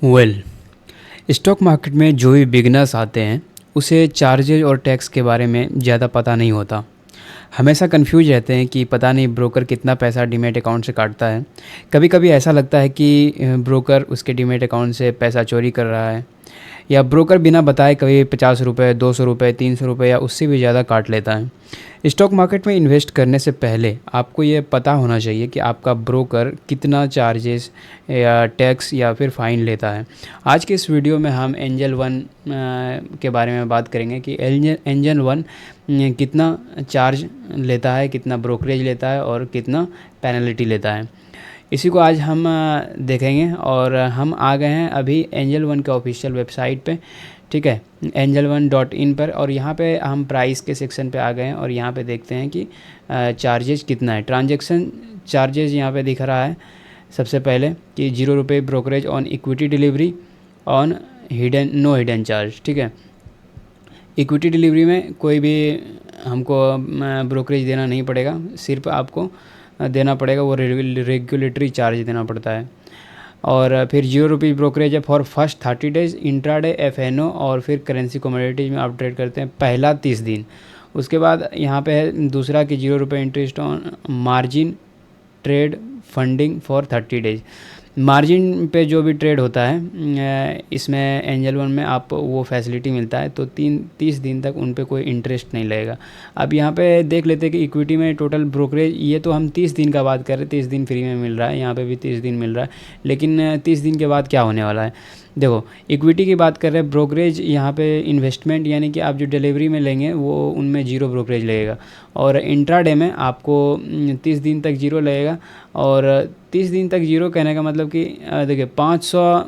Well, stock market में जो भी बिगनर्स आते हैं उसे चार्जेज और टैक्स के बारे में ज़्यादा पता नहीं होता। हमेशा कंफ्यूज रहते हैं कि पता नहीं ब्रोकर कितना पैसा डीमैट अकाउंट से काटता है। कभी कभी ऐसा लगता है कि ब्रोकर उसके डीमैट अकाउंट से पैसा चोरी कर रहा है, या ब्रोकर बिना बताए कभी 50 रुपये, 200 रुपये, 300 रुपये या उससे भी ज़्यादा काट लेता है। स्टॉक मार्केट में इन्वेस्ट करने से पहले आपको ये पता होना चाहिए कि आपका ब्रोकर कितना चार्जेस या टैक्स या फिर फ़ाइन लेता है। आज के इस वीडियो में हम एंजल वन के बारे में बात करेंगे कि एंजल वन कितना चार्ज लेता है, कितना ब्रोकरेज लेता है और कितना पेनल्टी लेता है। इसी को आज हम देखेंगे। और हम आ गए हैं अभी एंजल वन के ऑफिशियल वेबसाइट पे, ठीक है, angel1.in पर। और यहाँ पे हम प्राइस के सेक्शन पे आ गए हैं और यहाँ पे देखते हैं कि चार्जेस कितना है। ट्रांजैक्शन चार्जेस यहाँ पे दिख रहा है सबसे पहले कि 0 रुपये brokerage on equity delivery on no hidden charge, ठीक है। इक्विटी डिलीवरी में कोई भी हमको ब्रोकरेज देना नहीं पड़ेगा, सिर्फ आपको देना पड़ेगा वो रेगुलेटरी चार्ज देना पड़ता है। और फिर 0 रुपीज़ ब्रोकरेज है for first 30 days intraday FNO, और फिर करेंसी कमोडिटीज़ में आप ट्रेड करते हैं पहला 30 दिन। उसके बाद यहाँ पे है दूसरा कि 0 रुपये interest on margin trade funding for 30 days. Margin पे जो भी ट्रेड होता है इसमें एंजल वन में आप वो फैसिलिटी मिलता है, तो 30 दिन तक उन पे कोई इंटरेस्ट नहीं लगेगा। अब यहाँ पे देख लेते हैं कि इक्विटी में टोटल ब्रोकरेज, ये तो हम 30 दिन का बात कर रहे हैं, 30 दिन फ्री में मिल रहा है, यहाँ पे भी 30 दिन मिल रहा है। लेकिन 30 दिन के बाद क्या होने वाला है, देखो इक्विटी की बात कर रहे हैं। ब्रोकरेज यहाँ पे इन्वेस्टमेंट यानी कि आप जो डिलीवरी में लेंगे वो उनमें 0 ब्रोकरेज लगेगा, और इंट्राडे में आपको 30 दिन तक 0 लगेगा। और 30 दिन तक 0 कहने का मतलब कि देखिए 500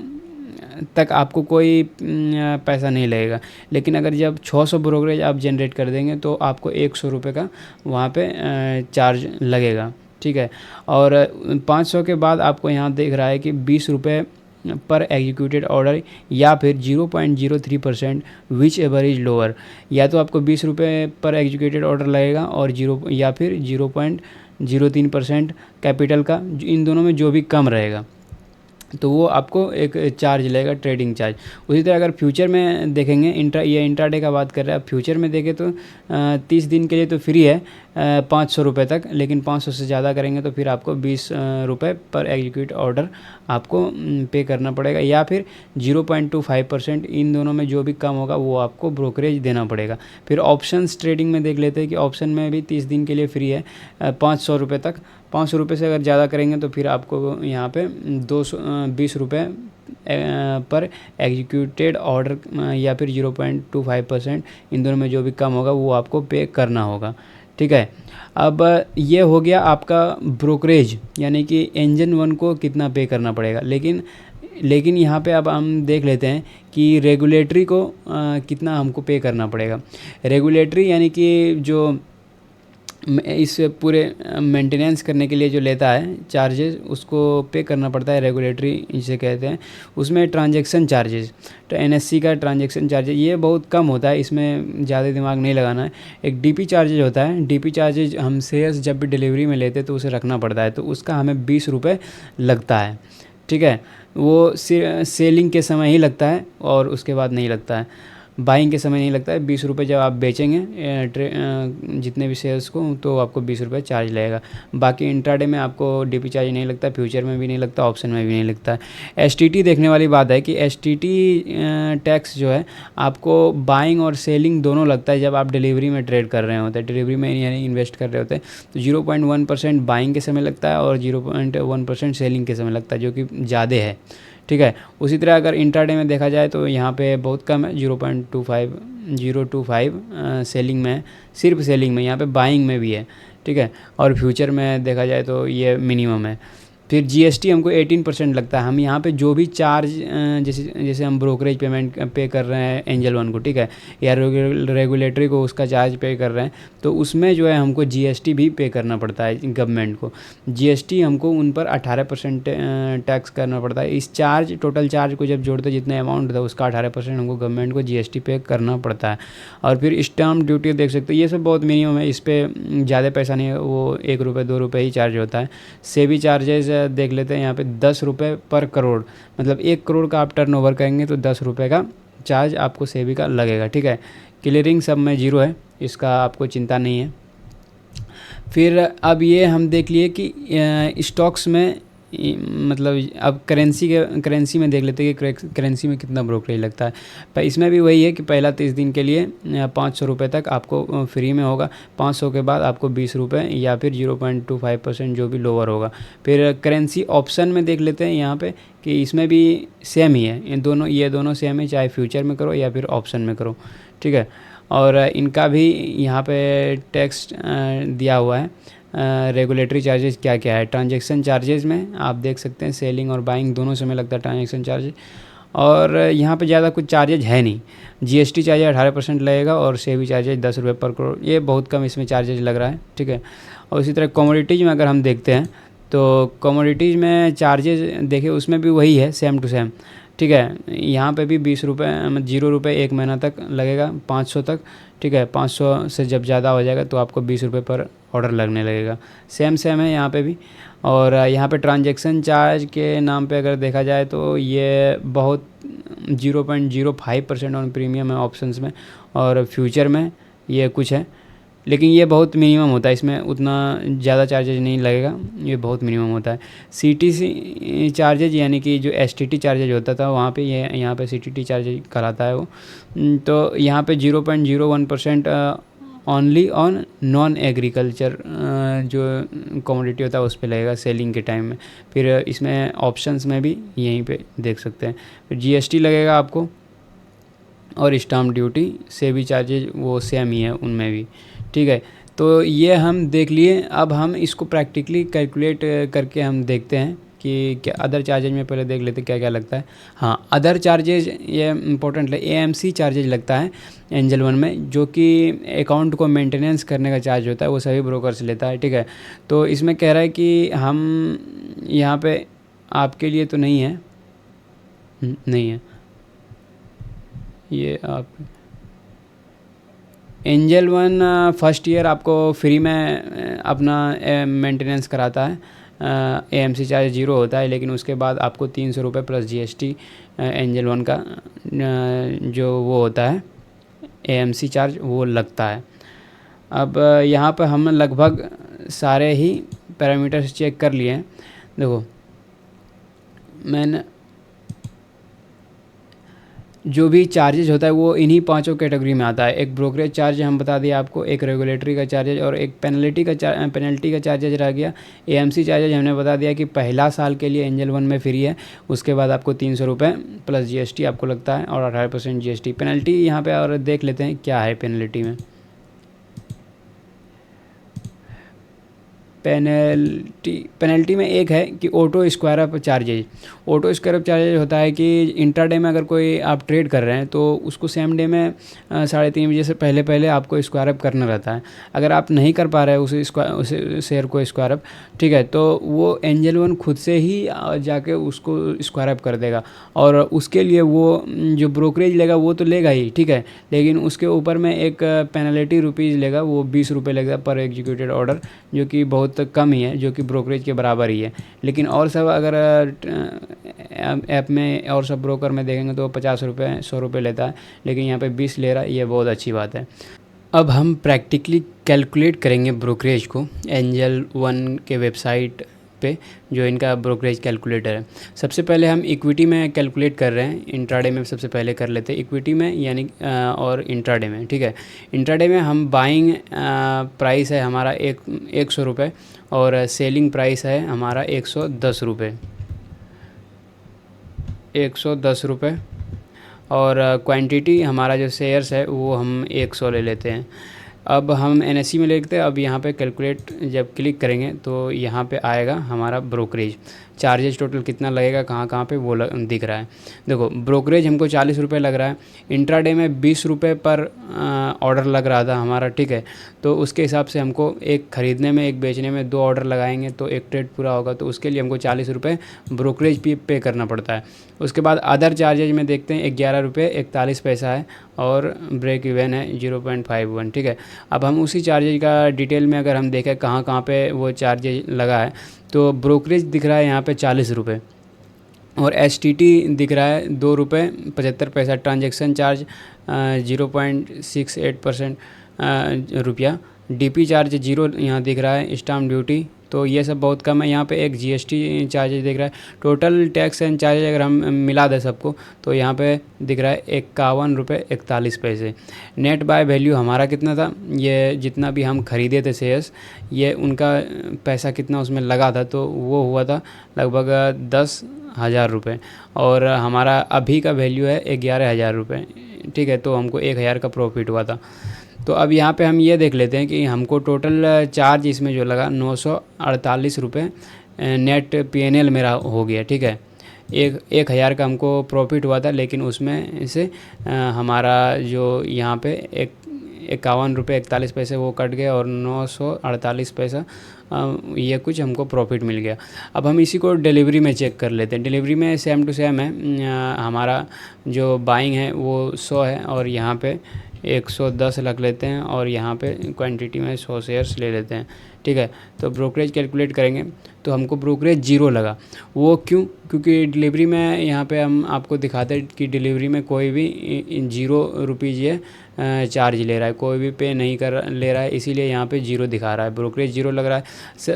तक आपको कोई पैसा नहीं लगेगा। लेकिन अगर जब 600 ब्रोकरेज आप जनरेट कर देंगे तो आपको 100 रुपये का वहाँ पे चार्ज लगेगा, ठीक है। और 500 के बाद आपको यहाँ देख रहा है कि 20 रुपये पर एग्जीक्यूटेड ऑर्डर, या फिर 0.03% विच एवर इज लोअर। या तो आपको 20 रुपये पर एग्जीक्यूटेड ऑर्डर लगेगा और या फिर 0.03% कैपिटल का, इन दोनों में जो भी कम रहेगा तो वो आपको एक चार्ज लगेगा, ट्रेडिंग चार्ज। उसी तरह अगर फ्यूचर में देखेंगे, इंट्राडे का बात कर रहे हैं, अब फ्यूचर में देखें तो 30 दिन के लिए तो फ्री है 500 रुपये तक, लेकिन 500 से ज़्यादा करेंगे तो फिर आपको 20 रुपये पर एग्जीक्यूट ऑर्डर आपको पे करना पड़ेगा, या फिर 0.25%। इन दोनों में जो भी कम होगा वो आपको ब्रोकरेज देना पड़ेगा। फिर ऑप्शंस ट्रेडिंग में देख लेते हैं कि ऑप्शन में भी 30 दिन के लिए फ्री है 500 रुपये तक। 500 रुपये से अगर ज़्यादा करेंगे तो फिर आपको यहाँ पे 220 रुपये पर एग्जीक्यूटेड ऑर्डर, या फिर 0.25%। इन दोनों में जो भी कम होगा वो आपको पे करना होगा, ठीक है। अब ये हो गया आपका ब्रोकरेज, यानी कि एंजल वन को कितना पे करना पड़ेगा। लेकिन यहाँ पे अब हम देख लेते हैं कि रेगुलेटरी को कितना हमको पे करना पड़ेगा। रेगुलेटरी यानी कि जो इस पूरे मेंटेनेंस करने के लिए जो लेता है चार्जेस, उसको पे करना पड़ता है, रेगुलेटरी इसे कहते हैं। उसमें ट्रांजैक्शन चार्जेस, तो एनएससी का ट्रांजैक्शन चार्जेस ये बहुत कम होता है, इसमें ज़्यादा दिमाग नहीं लगाना है। एक डीपी चार्जेज होता है, डीपी चार्जेज हम शेयर्स जब भी डिलीवरी में लेते हैं तो उसे रखना पड़ता है, तो उसका हमें 20 रुपये लगता है, ठीक है। वो सेलिंग के समय ही लगता है और उसके बाद नहीं लगता है, बाइंग के समय नहीं लगता है। 20 रुपये जब आप बेचेंगे जितने भी शेयर्स को, तो आपको 20 रुपये चार्ज लगेगा। बाकी इंट्राडे में आपको डीपी चार्ज नहीं लगता, फ्यूचर में भी नहीं लगता, ऑप्शन में भी नहीं लगता है। एसटीटी देखने वाली बात है कि एसटीटी टैक्स जो है आपको बाइंग और सेलिंग दोनों लगता है जब आप डिलीवरी में ट्रेड कर रहे होते हैं, डिलीवरी में यानी इन्वेस्ट कर रहे होते हैं। तो 0.1% बाइंग के समय लगता है और 0.1% सेलिंग के समय लगता है, जो कि ज़्यादा है, ठीक है। उसी तरह अगर इंट्राडे में देखा जाए तो यहाँ पे बहुत कम है, 0.25 सेलिंग में, सिर्फ सेलिंग में। यहाँ पे बाइंग में भी है, ठीक है। और फ्यूचर में देखा जाए तो ये मिनिमम है। फिर जीएसटी हमको 18% लगता है। हम यहाँ पे जो भी चार्ज जैसे हम ब्रोकरेज पेमेंट पे कर रहे हैं एंजल वन को, ठीक है, या रेगुलेटरी को उसका चार्ज पे कर रहे हैं, तो उसमें जो है हमको जीएसटी भी पे करना पड़ता है गवर्नमेंट को। जीएसटी हमको उन पर 18% टैक्स करना पड़ता है। इस चार्ज, टोटल चार्ज को जब जोड़ते जितने अमाउंट था उसका 18% हमको गवर्नमेंट को जीएसटी पे करना पड़ता है। और फिर स्टाम्प ड्यूटी देख सकते हैं, ये सब बहुत मिनिमम है, इस पर ज़्यादा पैसा नहीं है, वो 1 रुपये 2 रुपये ही चार्ज होता है। सेबी चार्जेस देख लेते हैं यहाँ पे 10 रुपये पर करोड़, मतलब 1 करोड़ का आप टर्नओवर करेंगे तो 10 रुपये का चार्ज आपको सेबी का लगेगा, ठीक है। क्लियरिंग सब में 0 है, इसका आपको चिंता नहीं है। फिर अब ये हम देख लिए कि स्टॉक्स में मतलब अब करेंसी में देख लेते हैं कि करेंसी में कितना ब्रोकरेज लगता है। पर इसमें भी वही है कि पहला 30 दिन के लिए 500 रुपये तक आपको फ्री में होगा, 500 के बाद आपको 20 रुपये या फिर 0.25% जो भी लोअर होगा। फिर करेंसी ऑप्शन में देख लेते हैं यहाँ पे कि इसमें भी सेम ही है, ये दोनों सेम है, चाहे फ्यूचर में करो या फिर ऑप्शन में करो, ठीक है। और इनका भी यहाँ पे टैक्स दिया हुआ है। रेगुलेटरी चार्जेस क्या क्या है, ट्रांजैक्शन चार्जेस में आप देख सकते हैं सेलिंग और बाइंग दोनों समय लगता है ट्रांजैक्शन चार्जेस, और यहाँ पे ज़्यादा कुछ चार्जेज है नहीं। जीएसटी चार्जेज 18% लगेगा और सेबी चार्जेज 10 रुपये पर करोड़, ये बहुत कम इसमें चार्जेज लग रहा है, ठीक है। और इसी तरह कमोडिटीज़ में अगर हम देखते हैं तो कमोडिटीज़ में चार्जेज देखिए उसमें भी वही है, सेम टू सेम, ठीक है। यहाँ पे भी 20 रुपये 0 रुपये 1 महीना तक लगेगा, 500 तक, ठीक है। 500 से जब ज़्यादा हो जाएगा तो आपको 20 रुपये पर ऑर्डर लगने लगेगा, सेम है यहाँ पे भी। और यहाँ पे ट्रांजैक्शन चार्ज के नाम पे अगर देखा जाए तो ये बहुत 0.05% ऑन प्रीमियम है ऑप्शंस में, और फ्यूचर में ये कुछ है, लेकिन ये बहुत मिनिमम होता है, इसमें उतना ज़्यादा चार्जेज नहीं लगेगा, ये बहुत मिनिमम होता है। सीटीसी चार्जेज यानी कि जो एसटीटी चार्जेज होता था वहाँ पे ये यहाँ पे सीटीटी चार्जेज कराता है वो, तो यहाँ पे 0.01% ओनली ऑन नॉन एग्रीकल्चर जो कमोडिटी होता है उस पर लगेगा सेलिंग के टाइम में। फिर इसमें ऑप्शंस में भी यहीं पे देख सकते हैं। फिर जीएसटी लगेगा आपको, और स्टाम्प ड्यूटी से भी चार्जेज वो सेम ही है उनमें भी, ठीक है। तो ये हम देख लिए, अब हम इसको प्रैक्टिकली कैलकुलेट करके हम देखते हैं कि क्या अदर चार्जेज में पहले देख लेते क्या क्या लगता है। हाँ, अदर चार्जेज ये इंपॉर्टेंट है, एएमसी चार्जेज लगता है एंजल वन में, जो कि अकाउंट को मेंटेनेंस करने का चार्ज होता है, वो सभी ब्रोकर से लेता है, ठीक है। तो इसमें कह रहा है कि हम यहाँ पे आपके लिए तो नहीं है, नहीं है ये आप एंजल वन फर्स्ट ईयर आपको फ्री में अपना मेंटेनेंस कराता है, एएमसी चार्ज 0 होता है, लेकिन उसके बाद आपको 300 रुपये प्लस जीएसटी एंजल वन का जो वो होता है एएमसी चार्ज वो लगता है। अब यहाँ पर हम लगभग सारे ही पैरामीटर्स चेक कर लिए हैं। देखो मैंने जो भी चार्जेज होता है वो इन्हीं 5 कैटेगरी में आता है। एक ब्रोकरेज चार्ज हम बता दिया आपको, एक रेगुलेटरी का चार्जेज, और एक पेनल्टी का चार्जेज रह गया। एएमसी चार्जेज हमने बता दिया कि पहला साल के लिए एंजल वन में फ्री है, उसके बाद आपको 300 रुपये प्लस जीएसटी आपको लगता है, और 18% जीएसटी। पेनल्टी यहाँ पे और देख लेते हैं क्या है पेनल्टी में। पेनल्टी में एक है कि auto square up charges. Auto square up charges होता है कि इंट्राडे में अगर कोई आप ट्रेड कर रहे हैं तो उसको सेम डे में 3:30 बजे से पहले आपको स्क्वायर अप करना रहता है। अगर आप नहीं कर पा रहे हैं उस शेयर को स्क्वायर अप, ठीक है, तो वो एंजल वन खुद से ही जाके उसको स्क्वायर अप कर देगा, और उसके लिए वो जो ब्रोकरेज लेगा वो तो लेगा ही, ठीक है, लेकिन उसके ऊपर में एक पेनल्टी रुपीज़ लेगा, वो 20 रुपये लेगा पर एग्जीक्यूटेड ऑर्डर, जो कि बहुत कम ही है, जो कि ब्रोकरेज के बराबर ही है। लेकिन और सब अगर ऐप में और सब ब्रोकर में देखेंगे तो 50 रुपये 100 रुपये लेता है, लेकिन यहाँ पे 20 ले रहा है, ये बहुत अच्छी बात है। अब हम प्रैक्टिकली कैलकुलेट करेंगे ब्रोकरेज को एंजल वन के वेबसाइट पे, जो इनका ब्रोकरेज कैलकुलेटर है। सबसे पहले हम इक्विटी में कैलकुलेट कर रहे हैं, इंट्राडे में सबसे पहले कर लेते हैं इक्विटी में यानी और इंट्राडे में, ठीक है। इंट्राडे में हम बाइंग प्राइस है हमारा 100 रुपये, और सेलिंग प्राइस है हमारा 110 रुपये, 110 रुपये, और क्वांटिटी हमारा जो शेयर्स है वो हम 100 ले लेते हैं। अब हम एनएससी में लिखते हैं। अब यहाँ पे कैलकुलेट जब क्लिक करेंगे तो यहाँ पे आएगा हमारा ब्रोकरेज चार्जेज टोटल कितना लगेगा, कहाँ पे वो दिख रहा है। देखो ब्रोकरेज हमको 40 रुपये लग रहा है, इंट्राडे में 20 रुपये पर ऑर्डर लग रहा था हमारा, ठीक है। तो उसके हिसाब से हमको एक ख़रीदने में एक बेचने में 2 ऑर्डर लगाएंगे तो एक ट्रेड पूरा होगा, तो उसके लिए हमको 40 रुपये ब्रोकरेज पे करना पड़ता है। उसके बाद अदर चार्जेज में देखते हैं 11 रुपये 41 पैसा है, और ब्रेक इवन है 0.51, ठीक है। अब हम उसी चार्जेज का डिटेल में अगर हम देखें कहाँ पे वो चार्जेज लगा है, तो ब्रोकरेज दिख रहा है यहाँ पे 40 रुपये, और STT दिख रहा है 2 रुपये 75 पैसा, ट्रांजैक्शन चार्ज 0.68% रुपया, DP चार्ज 0 यहाँ दिख रहा है, स्टाम्प ड्यूटी, तो ये सब बहुत कम है। यहाँ पे एक GST चार्जेज दिख रहा है। टोटल टैक्स एंड चार्जेज अगर हम मिला दें सबको तो यहाँ पे दिख रहा है 51 रुपये 41 पैसे। नेट बाय वैल्यू हमारा कितना था, ये जितना भी हम ख़रीदे थे शेयर्स, ये उनका पैसा कितना उसमें लगा था, तो वो हुआ था लगभग 10,000 रुपये, और हमारा अभी का वैल्यू है 11,000 रुपये। ठीक है, तो हमको 1,000 का प्रॉफिट हुआ था। तो अब यहाँ पे हम ये देख लेते हैं कि हमको टोटल चार्ज इसमें जो लगा 948 रुपये नेट PNL मेरा हो गया। ठीक है, 1,000 का हमको प्रॉफिट हुआ था, लेकिन उसमें से हमारा जो यहाँ पे 51 रुपये 41 पैसे वो कट गए, और 948 पैसा ये कुछ हमको प्रॉफिट मिल गया। अब हम इसी को डिलीवरी में चेक कर लेते हैं। डिलीवरी में सेम टू सेम है, हमारा जो बाइंग है वो 100 है, और यहाँ पे 110 रख लेते हैं, और यहाँ पे क्वांटिटी में 100 शेयर्स ले लेते हैं। ठीक है, तो ब्रोकरेज कैलकुलेट करेंगे तो हमको ब्रोकरेज 0 लगा। वो क्यों? क्योंकि डिलीवरी में यहाँ पे हम आपको दिखाते हैं कि डिलीवरी में कोई भी 0 रुपीज़ ये चार्ज ले रहा है, कोई भी पे नहीं कर ले रहा है, इसीलिए यहाँ पे 0 दिखा रहा है, ब्रोकरेज 0 लग रहा है।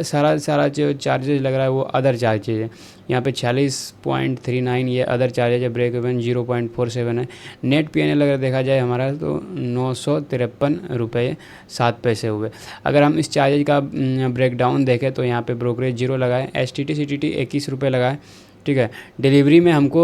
सारा जो चार्जेज लग रहा है वो अदर चार्जेज है। यहाँ पे 46.39 ये अदर चार्जेज है, ब्रेक इवन 0.47 है। नेट PNL अगर देखा जाए हमारा तो 953 रुपये 7 पैसे हुए। अगर हम इस चार्जेज का ब्रेक डाउन देखें तो यहाँ पे ब्रोकरेज 0 लगा है, STT CTT 21 रुपये लगा है। ठीक है, डिलीवरी में हमको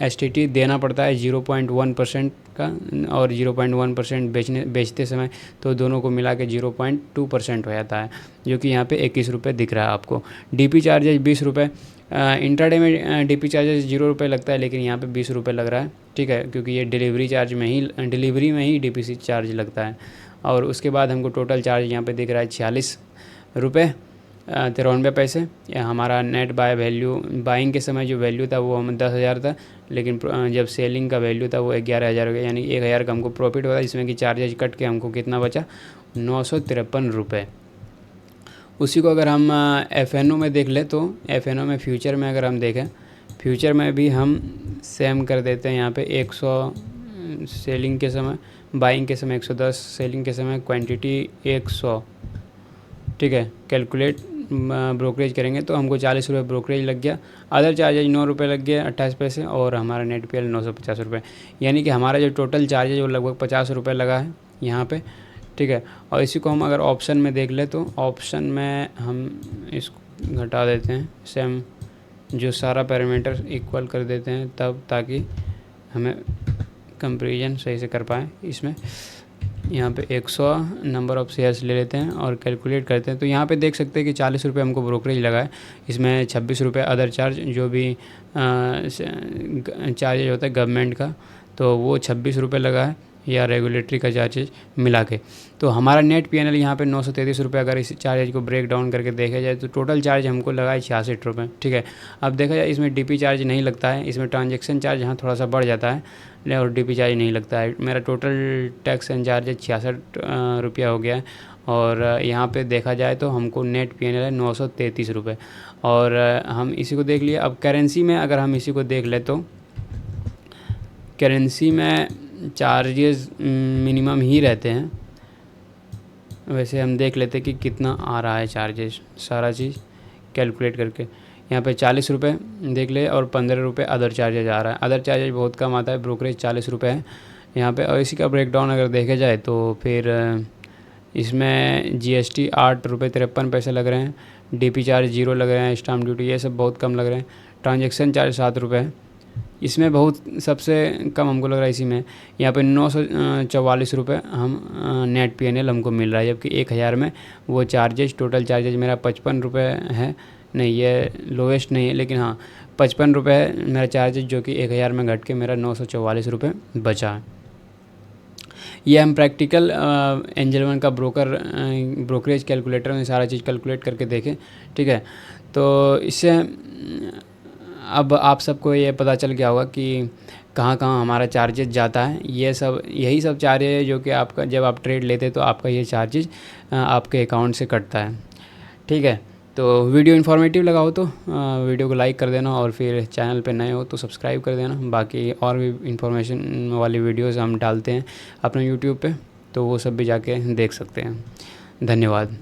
STT देना पड़ता है 0.1% का, और 0.1% बेचते समय, तो दोनों को मिला के 0.2% हो जाता है, जो कि यहाँ पे 21 रुपये दिख रहा है आपको। DP चार्जेज 20 रुपये, इंट्राडे में DP चार्जेस 0 रुपये लगता है, लेकिन यहाँ पे 20 रुपये लग रहा है। ठीक है, क्योंकि ये डिलीवरी में ही DP चार्ज लगता है। और उसके बाद हमको टोटल चार्ज यहाँ पे दिख रहा है 46 रुपये 93 पैसे। हमारा नेट बाय वैल्यू, बाइंग के समय जो वैल्यू था वो हम 10,000 था, लेकिन जब सेलिंग का वैल्यू था वो 11,000 हो गया, यानी 1,000 का हमको प्रॉफिट हुआ, इसमें कि चार्जेज कट के हमको कितना बचा, 953 रुपये। उसी को अगर हम FNO में देख ले तो FNO में फ्यूचर में अगर हम देखें, फ्यूचर में भी हम सेम कर देते हैं। यहाँ पे 100 सेलिंग के समय, बाइंग के समय 110, सेलिंग के समय क्वांटिटी 100। ठीक है, कैलकुलेट ब्रोकरेज करेंगे तो हमको 40 रुपये ब्रोकरेज लग गया, अदर चार्जेज 9 रुपये लग गया 28 पैसे, और हमारा नेट PNL 950 रुपये, यानी कि हमारा जो टोटल चार्जेज वो लगभग 50 रुपये लगा है यहाँ पे। ठीक है, और इसी को हम अगर ऑप्शन में देख ले तो ऑप्शन में हम इसको घटा देते हैं, सेम जो सारा पैरामीटर इक्वल कर देते हैं तब, ताकि हमें कंपैरिजन सही से कर पाएँ। इसमें यहाँ पे 100 नंबर ऑफ़ शेयर्स ले लेते हैं और कैलकुलेट करते हैं, तो यहाँ पे देख सकते हैं कि 40 रुपये हमको ब्रोकरेज लगा है, इसमें 26 रुपये अदर चार्ज जो भी चार्जेज होता है गवर्नमेंट का, तो वो 26 रुपये लगा है, या रेगुलेटरी का चार्जेज मिला के। तो हमारा नेट PNL यहाँ पे 933 रुपये। अगर इस चार्जेज को ब्रेक डाउन करके देखा जाए तो टोटल चार्ज हमको लगा है 66 रुपये। ठीक है, अब देखा जाए इसमें DP चार्ज नहीं लगता है, इसमें ट्रांजैक्शन चार्ज यहाँ थोड़ा सा बढ़ जाता है, और DP चार्ज नहीं लगता है। मेरा टोटल टैक्स एंड चार्जेज 66 रुपया हो गया है, और यहाँ पे देखा जाए तो हमको नेट PNL है 933 रुपये। और हम इसी को देख लिए। अब करेंसी में अगर हम इसी को देख ले तो करेंसी में चार्जेस मिनिमम ही रहते हैं। वैसे हम देख लेते कि कितना आ रहा है चार्जेस, सारा चीज़ कैलकुलेट करके। यहाँ पे 40 रुपये देख ले, और 15 रुपये अदर चार्जेज आ रहा है। अदर चार्जेज बहुत कम आता है, ब्रोकरेज 40 रुपये है यहाँ पे। और इसी का ब्रेकडाउन अगर देखा जाए तो फिर इसमें GST 8 रुपये 53 पैसे लग रहे हैं, DP चार्ज 0 लग रहे हैं, स्टाम्प ड्यूटी ये सब बहुत कम लग रहे हैं, ट्रांजैक्शन चार्ज 7 रुपये है। इसमें बहुत सबसे कम हमको लग रहा है इसी में, यहाँ पे 944 रुपये हम नेट PNL हमको मिल रहा है, जबकि 1,000 में वो चार्जेज, टोटल चार्जेज मेरा 55 रुपये है। नहीं, ये लोवेस्ट नहीं है, लेकिन हाँ 55 रुपये है मेरा चार्जेज, जो कि 1,000 में घट के मेरा 944 रुपये बचा है। ये हम प्रैक्टिकल एंजल वन का ब्रोकरेज कैलकुलेटर में सारा चीज़ कैलकुलेट करके देखें। ठीक है, तो इससे अब आप सबको ये पता चल गया होगा कि कहाँ कहाँ हमारा चार्जेस जाता है। यही सब चार्जेज है जो कि आपका जब आप ट्रेड लेते तो आपका ये चार्जेस आपके अकाउंट से कटता है। ठीक है, तो वीडियो इन्फॉर्मेटिव लगा हो तो वीडियो को लाइक कर देना, और फिर चैनल पे नए हो तो सब्सक्राइब कर देना। बाकी और भी इन्फॉर्मेशन वाली वीडियोस हम डालते हैं अपने यूट्यूब पे, तो वो सब भी जाके देख सकते हैं। धन्यवाद।